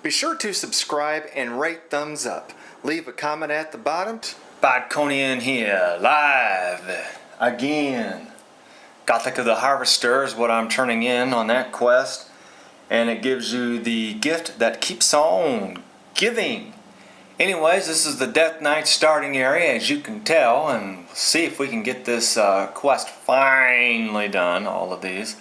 Be sure to subscribe and rate thumbs up. Leave a comment at the bottom. Bodconian here, live again. Gothic of the Harvester is what I'm turning in on that quest. And it gives you the gift that keeps on giving. Anyways, this is the Death Knight starting area, as you can tell, and see if we can get this quest finally done, all of these,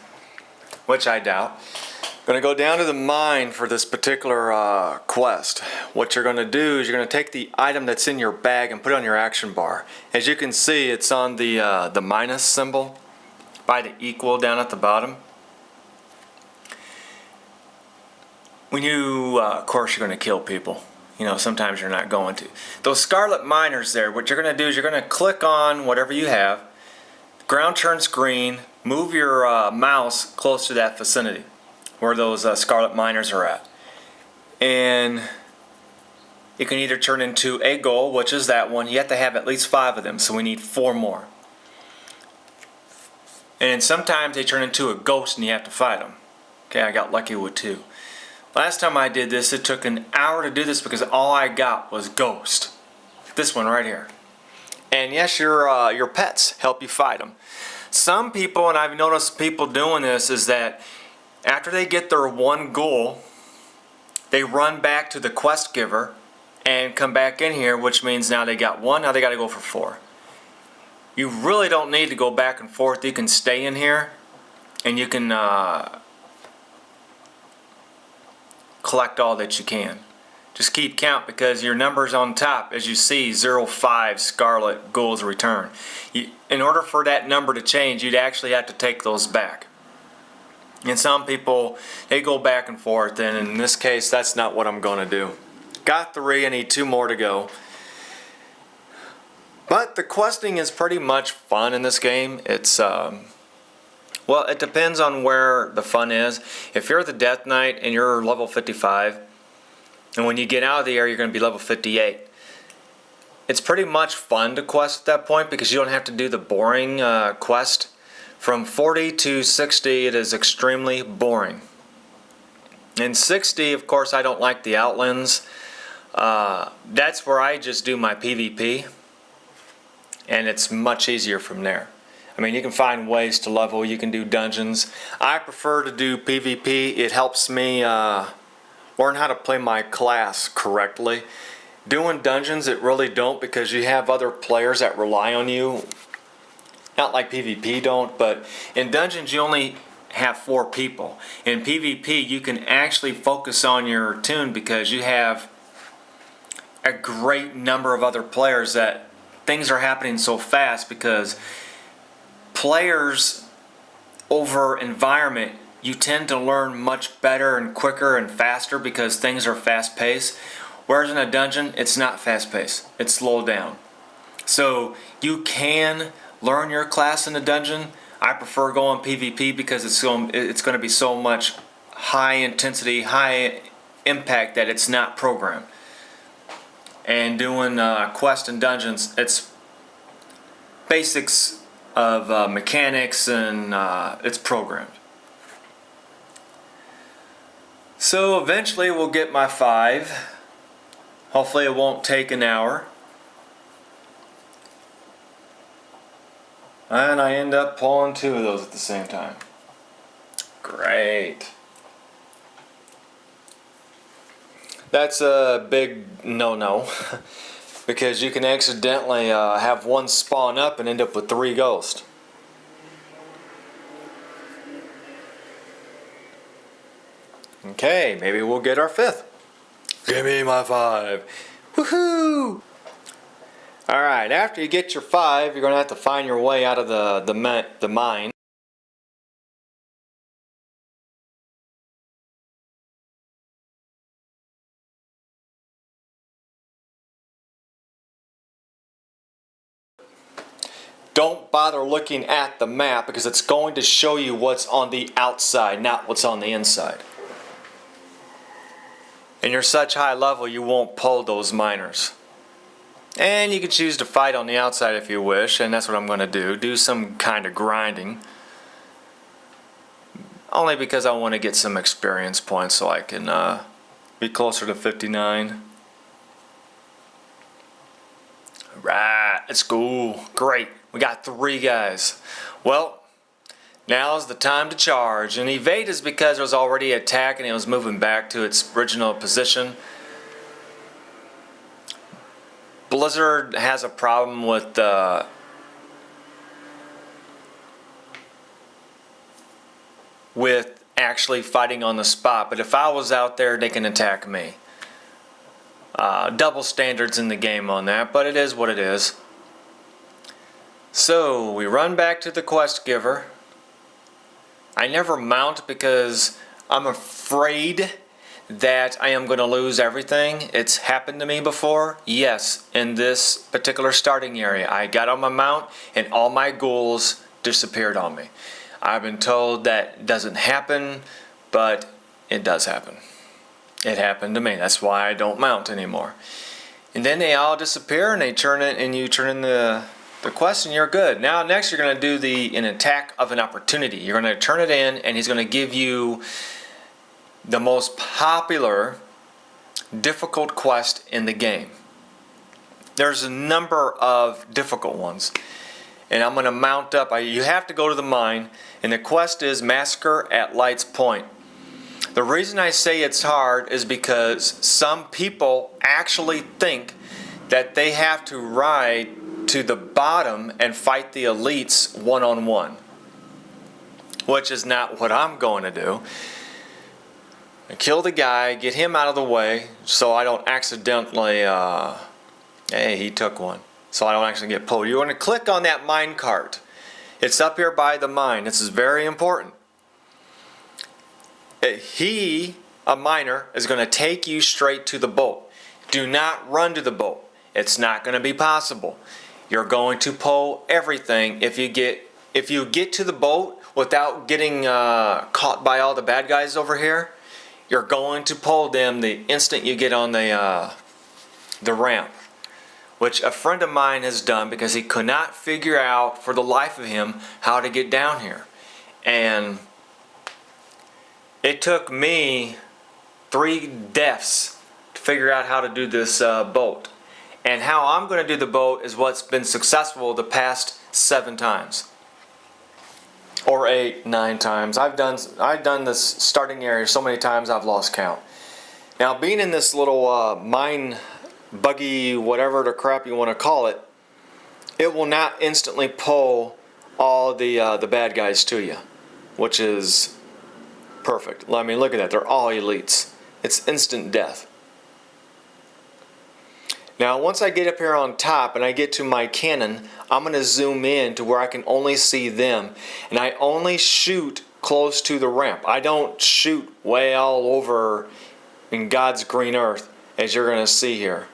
which I doubt. I'm going to go down to the mine for this particular quest. What you're going to do is you're going to take the item that's in your bag and put it on your action bar. As you can see, it's on the minus symbol by the equal down at the bottom. When you, of course, you're going to kill people. You know, sometimes you're not going to. Those scarlet miners there, what you're going to do is you're going to click on whatever you have. The ground turns green. Move your mouse close to that vicinity where those scarlet miners are at. And it can either turn into a goal, which is that one. You have to have at least 5 of them, so we need 4 more. And sometimes they turn into a ghost and you have to fight them. Okay, I got lucky with 2. Last time I did this, it took an hour to do this because all I got was ghost. This one right here. And yes, your pets help you fight them. Some people, and I've noticed people doing this, is that after they get their one goal, they run back to the quest giver and come back in here, which means now they got 1, now they got to go for 4. You really don't need to go back and forth. You can stay in here and you can collect all that you can. Just keep count because your numbers on top, as you see, 05 scarlet goals return. In order for that number to change, you'd actually have to take those back. And some people, they go back and forth, and in this case, that's not what I'm going to do. Got 3, I need 2 more to go. But the questing is pretty much fun in this game. It's, well, it depends on where the fun is. If you're the Death Knight and you're level 55, and when you get out of the area, you're going to be level 58. It's pretty much fun to quest at that point because you don't have to do the boring quest. From 40 to 60, it is extremely boring. In 60, of course, I don't like the outlands. That's where I just do my PvP, and it's much easier from there. I mean, you can find ways to level, you can do dungeons. I prefer to do PvP. It helps me learn how to play my class correctly. Doing dungeons, it really don't, because you have other players that rely on you. Not like PvP don't, but in dungeons you only have 4 people. In PvP you can actually focus on your tune because you have a great number of other players that things are happening so fast because players over environment, you tend to learn much better and quicker and faster because things are fast paced. Whereas in a dungeon, it's not fast paced. It's slowed down. So you can learn your class in a dungeon. I prefer going PvP because it's going to be so much high intensity, high impact that it's not programmed. And doing quests and dungeons, it's basics of mechanics and it's programmed. So eventually we'll get my 5. Hopefully it won't take an hour. And I end up pulling 2 of those at the same time. Great. That's a big no-no because you can accidentally have one spawn up and end up with 3 ghosts. Okay, maybe we'll get our 5th. Give me my 5. Woohoo! Alright, after you get your 5, you're going to have to find your way out of the mine. Don't bother looking at the map because it's going to show you what's on the outside, not what's on the inside. And you're such high level you won't pull those miners. And you can choose to fight on the outside if you wish, and that's what I'm going to do. Do some kind of grinding. Only because I want to get some experience points so I can Be closer to 59. Right, let's go. Great, we got 3 guys. Well, now's the time to charge. And evade is because it was already attacking and it was moving back to its original position. Blizzard has a problem with actually fighting on the spot, but if I was out there, they can attack me. Double standards in the game on that, but it is what it is. So we run back to the quest giver. I never mount because I'm afraid that I am going to lose everything. It's happened to me before. Yes, in this particular starting area, I got on my mount and all my ghouls disappeared on me. I've been told that doesn't happen, but it does happen. It happened to me. That's why I don't mount anymore. And then they all disappear and they turn it, and you turn in the quest and you're good. Now next you're going to do an attack of an opportunity. You're going to turn it in and he's going to give you the most popular difficult quest in the game. There's a number of difficult ones. And I'm going to mount up. You have to go to the mine, and the quest is Massacre at Light's Point. The reason I say it's hard is because some people actually think that they have to ride to the bottom and fight the elites one-on-one, which is not what I'm going to do. I kill the guy, get him out of the way so I don't accidentally, hey, he took one. So I don't actually get pulled. You want to click on that mine cart. It's up here by the mine. This is very important. A miner, is going to take you straight to the boat. Do not run to the boat. It's not going to be possible. You're going to pull everything if you get to the boat without getting caught by all the bad guys over here. You're going to pull them the instant you get on the ramp, which a friend of mine has done because he could not figure out for the life of him how to get down here. And it took me 3 deaths to figure out how to do this boat. And how I'm going to do the boat is what's been successful the past 7 times. Or 8, 9 times. I've done this starting area so many times I've lost count. Now being in this little mine buggy, whatever the crap you want to call it, it will not instantly pull all the bad guys to you, which is perfect. I mean, look at that. They're all elites. It's instant death. Now, once I get up here on top and I get to my cannon, I'm going to zoom in to where I can only see them. And I only shoot close to the ramp. I don't shoot way all over in God's green earth, as you're going to see here.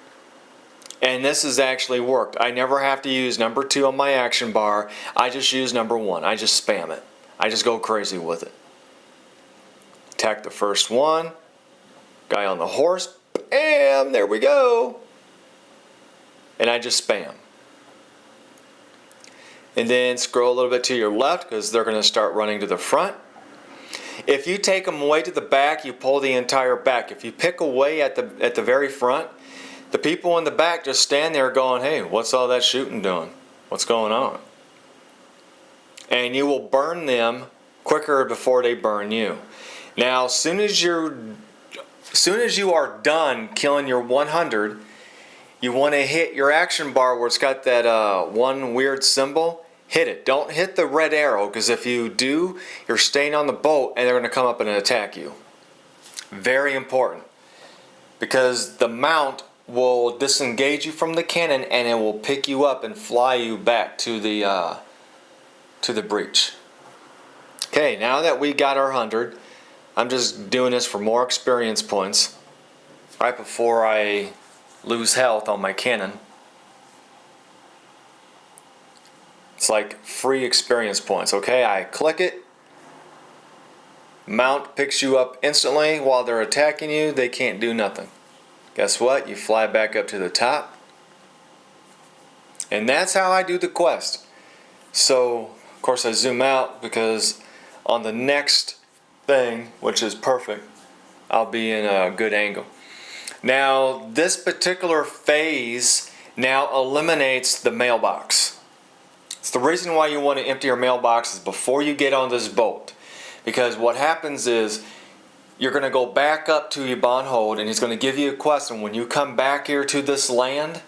And this has actually worked. I never have to use number 2 on my action bar. I just use number 1. I just spam it. I just go crazy with it. Attack the first one. Guy on the horse. Bam! There we go. And I just spam. And then scroll a little bit to your left because they're going to start running to the front. If you take them away to the back, you pull the entire back. If you pick away at the very front, the people in the back just stand there going, hey, what's all that shooting doing? What's going on? And you will burn them quicker before they burn you. Now, as soon as you are done killing your 100, you want to hit your action bar where it's got that one weird symbol. Hit it. Don't hit the red arrow, because if you do, you're staying on the boat and they're going to come up and attack you. Very important. Because the mount will disengage you from the cannon and it will pick you up and fly you back to the breach. Okay, now that we got our 100, I'm just doing this for more experience points right before I lose health on my cannon. It's like free experience points. Okay, I click it. Mount picks you up instantly while they're attacking you. They can't do nothing. Guess what? You fly back up to the top. And that's how I do the quest. So, of course, I zoom out because on the next thing, which is perfect, I'll be in a good angle. Now, this particular phase now eliminates the mailbox. It's the reason why you want to empty your mailboxes before you get on this boat. Because what happens is you're going to go back up to your bond hold and he's going to give you a quest. And when you come back here to this land,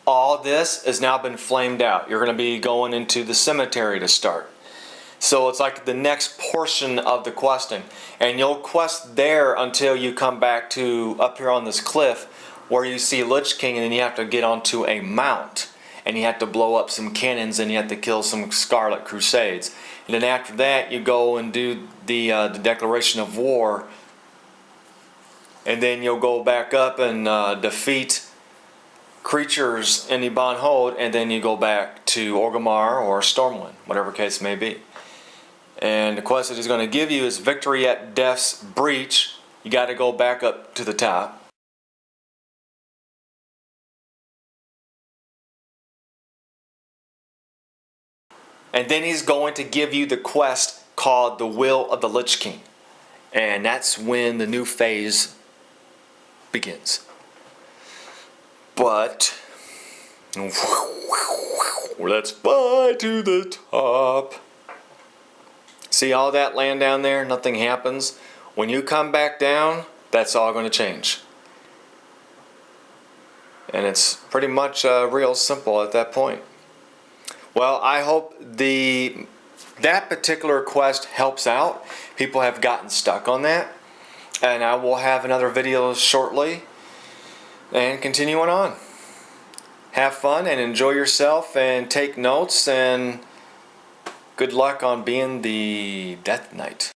all this has now been flamed out. You're going to be going into the cemetery to start. So it's like the next portion of the questing. And you'll quest there until you come back to up here on this cliff where you see Lich King, and then you have to get onto a mount. And you have to blow up some cannons and you have to kill some Scarlet Crusades. And then after that you go and do the declaration of war. And then you'll go back up and defeat creatures in the bond hold, and then you go back to Orgrimmar or Stormwind, whatever case may be. And the quest that he's going to give you is Victory at Death's Breach. You got to go back up to the top. And then he's going to give you the quest called the Will of the Lich King. And that's when the new phase begins. But let's fly to the top. See all that land down there? Nothing happens. When you come back down, that's all going to change. And it's pretty much real simple at that point. Well, I hope that particular quest helps out. People have gotten stuck on that. And I will have another video shortly. And continuing on. Have fun and enjoy yourself and take notes, and good luck on being the Death Knight.